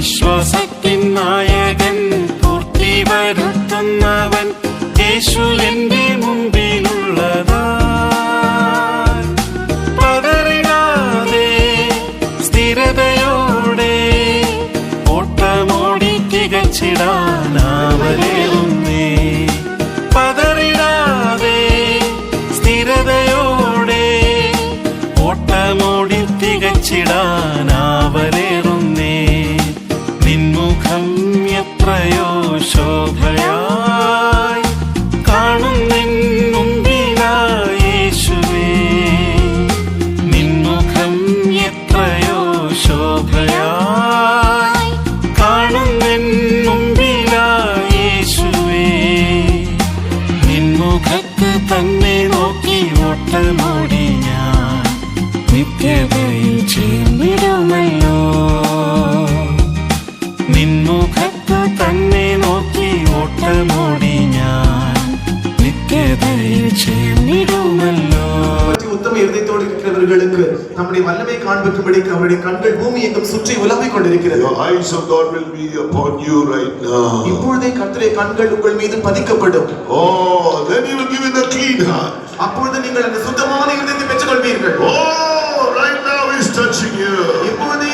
വിശ്വാസത്തിൻ നായകൻ, പൂർത്തി വരുത്തുന്നവൻ, യേശു എന്റെ മുമ്പിലുള്ളതാ. പതറിടാതെ സ്ഥിരതയോടെ ഓട്ടമോടി തികച്ചിടാനാവരേറുന്നേ. പതറിടാതെ സ്ഥിരതയോടെ ഓട്ടമോടി തികച്ചിടാനാവരേറുന്നേ. നിൻമുഖം എത്രയോ ശോഭയായി കാണുന്നെൻ മുമ്പിലായി യേശുവേ. നിൻമുഖം എത്രയോ ശോഭയായി കാണുന്നെൻ മുമ്പിലായി യേശുവേ. നിൻമുഖത്ത് തന്നെ നോക്കി ഓട്ടമോടി ഞാൻ നിത്യതയിൽ ചേർന്നിടുമല്ലോ. നിൻമുഖത്ത് തന്നെ നോക്കി ഓട്ടമോടി ഞാൻ നിത്യതയിൽ ചേർന്നിടുമല്ലോ. உத்தம இதயத்தோடு இருக்கிறவர்களுக்கு நம்முடைய வல்லமை காண்பிக்கும்படிக்கு அவருடைய கண்கள் பூமி எங்கும் சுற்றி உலாவிக் கொண்டிருக்கிறது. The eyes of God will be upon you right now. இப்பொழுதே கர்த்தருடைய கண்கள் உங்கள் மீது பதிக்கப்படும். Oh, then you will give it a clean heart. அப்பொழுது நீங்கள் அந்த சுத்தமான இதயத்தை பெற்றுக்கொள்வீர்கள். Oh, right now he is touching you. இப்பொழுதே